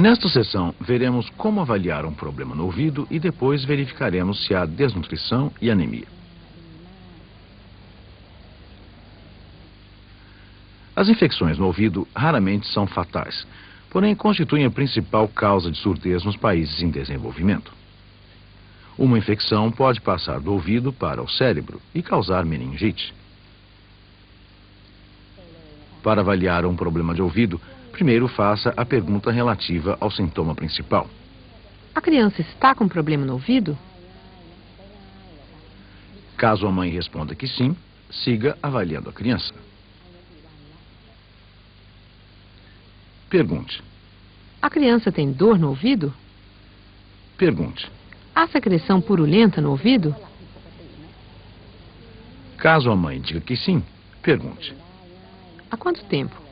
Nesta sessão, veremos como avaliar um problema no ouvido e depois verificaremos se há desnutrição e anemia. As infecções no ouvido raramente são fatais, porém constituem a principal causa de surdez nos países em desenvolvimento. Uma infecção pode passar do ouvido para o cérebro e causar meningite. Para avaliar um problema de ouvido, primeiro faça a pergunta relativa ao sintoma principal. A criança está com problema no ouvido? Caso a mãe responda que sim, siga avaliando a criança. Pergunte. A criança tem dor no ouvido? Pergunte. Há secreção purulenta no ouvido? Caso a mãe diga que sim, pergunte. Há quanto tempo?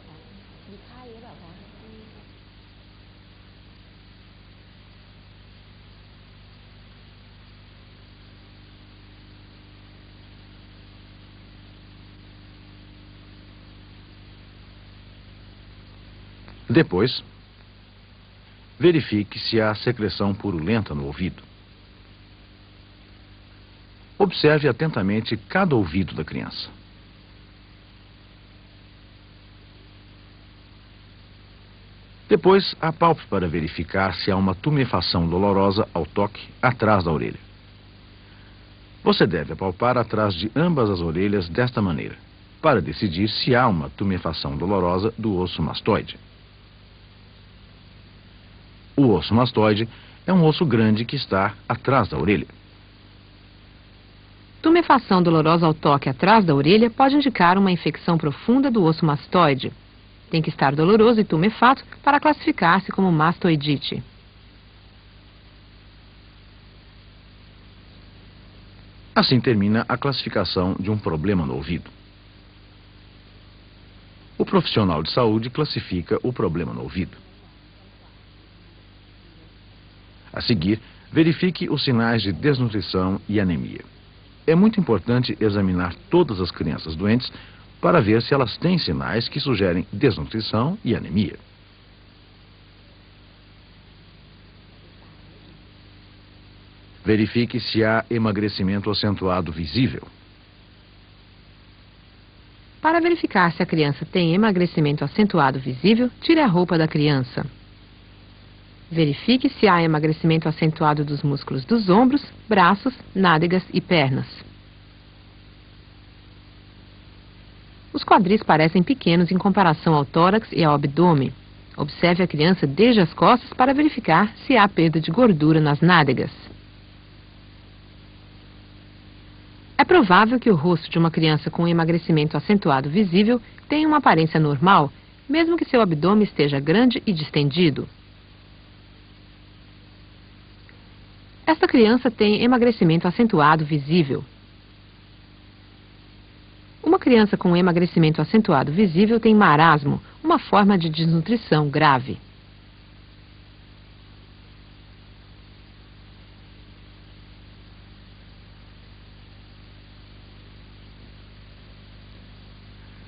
Depois, verifique se há secreção purulenta no ouvido. Observe atentamente cada ouvido da criança. Depois, apalpe para verificar se há uma tumefação dolorosa ao toque atrás da orelha. Você deve apalpar atrás de ambas as orelhas desta maneira, para decidir se há uma tumefação dolorosa do osso mastoide. O osso mastoide é um osso grande que está atrás da orelha. Tumefação dolorosa ao toque atrás da orelha pode indicar uma infecção profunda do osso mastoide. Tem que estar doloroso e tumefato para classificar-se como mastoidite. Assim termina a classificação de um problema no ouvido. O profissional de saúde classifica o problema no ouvido. A seguir, verifique os sinais de desnutrição e anemia. É muito importante examinar todas as crianças doentes para ver se elas têm sinais que sugerem desnutrição e anemia. Verifique se há emagrecimento acentuado visível. Para verificar se a criança tem emagrecimento acentuado visível, tire a roupa da criança. Verifique se há emagrecimento acentuado dos músculos dos ombros, braços, nádegas e pernas. Os quadris parecem pequenos em comparação ao tórax e ao abdômen. Observe a criança desde as costas para verificar se há perda de gordura nas nádegas. É provável que o rosto de uma criança com emagrecimento acentuado visível tenha uma aparência normal, mesmo que seu abdômen esteja grande e distendido. Esta criança tem emagrecimento acentuado visível. Uma criança com emagrecimento acentuado visível tem marasmo, uma forma de desnutrição grave.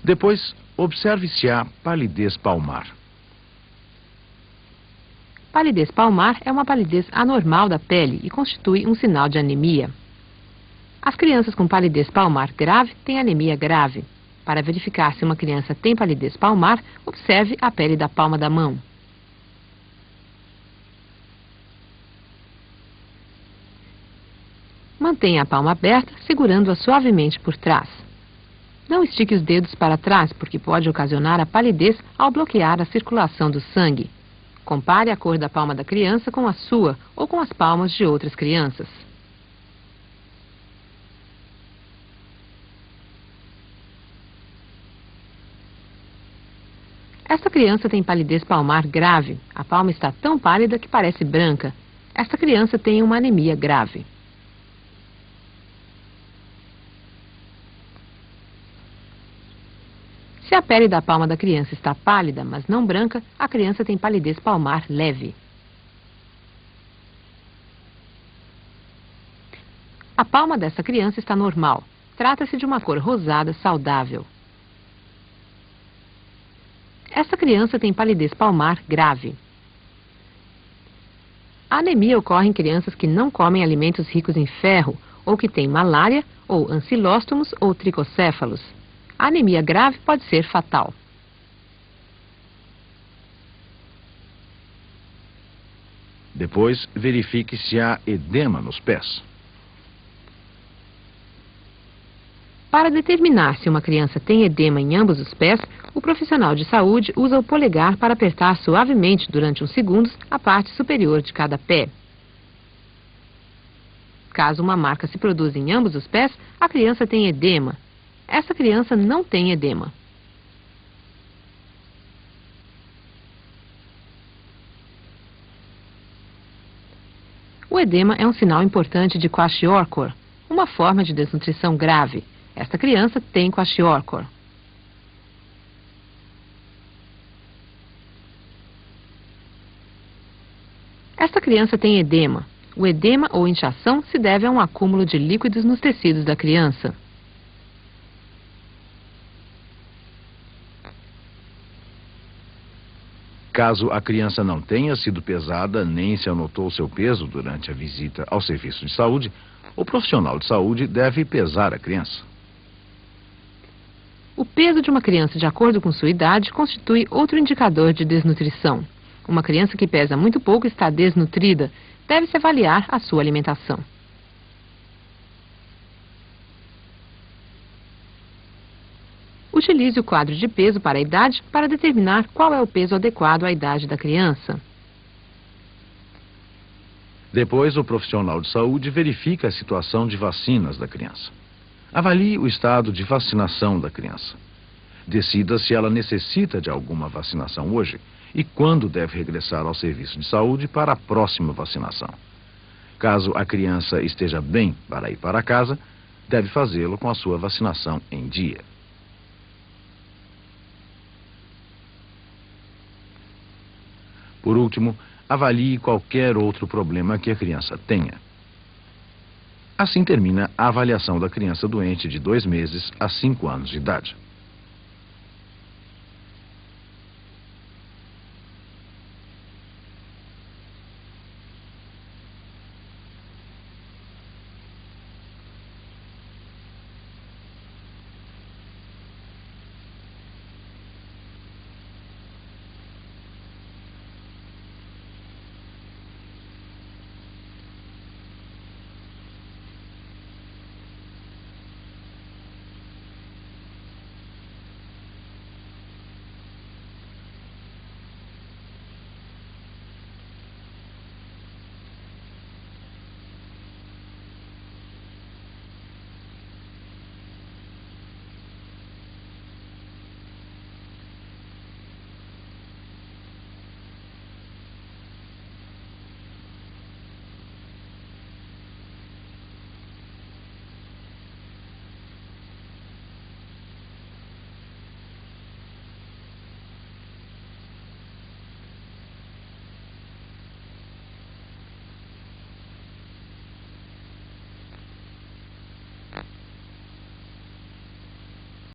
Depois, observe se há palidez palmar. Palidez palmar é uma palidez anormal da pele e constitui um sinal de anemia. As crianças com palidez palmar grave têm anemia grave. Para verificar se uma criança tem palidez palmar, observe a pele da palma da mão. Mantenha a palma aberta, segurando-a suavemente por trás. Não estique os dedos para trás, porque pode ocasionar a palidez ao bloquear a circulação do sangue. Compare a cor da palma da criança com a sua ou com as palmas de outras crianças. Esta criança tem palidez palmar grave. A palma está tão pálida que parece branca. Esta criança tem uma anemia grave. Se a pele da palma da criança está pálida, mas não branca, a criança tem palidez palmar leve. A palma dessa criança está normal. Trata-se de uma cor rosada saudável. Essa criança tem palidez palmar grave. A anemia ocorre em crianças que não comem alimentos ricos em ferro, ou que têm malária, ou ancilóstomos ou tricocéfalos. A anemia grave pode ser fatal. Depois, verifique se há edema nos pés. Para determinar se uma criança tem edema em ambos os pés, o profissional de saúde usa o polegar para apertar suavemente durante uns segundos a parte superior de cada pé. Caso uma marca se produza em ambos os pés, a criança tem edema. Essa criança não tem edema. O edema é um sinal importante de kwashiorkor, uma forma de desnutrição grave. Esta criança tem kwashiorkor. Esta criança tem edema. O edema ou inchação se deve a um acúmulo de líquidos nos tecidos da criança. Caso a criança não tenha sido pesada nem se anotou seu peso durante a visita ao serviço de saúde, o profissional de saúde deve pesar a criança. O peso de uma criança de acordo com sua idade constitui outro indicador de desnutrição. Uma criança que pesa muito pouco está desnutrida. Deve-se avaliar a sua alimentação. Utilize o quadro de peso para a idade para determinar qual é o peso adequado à idade da criança. Depois, o profissional de saúde verifica a situação de vacinas da criança. Avalie o estado de vacinação da criança. Decida se ela necessita de alguma vacinação hoje e quando deve regressar ao serviço de saúde para a próxima vacinação. Caso a criança esteja bem para ir para casa, deve fazê-lo com a sua vacinação em dia. Por último, avalie qualquer outro problema que a criança tenha. Assim termina a avaliação da criança doente de 2 meses a 5 anos de idade.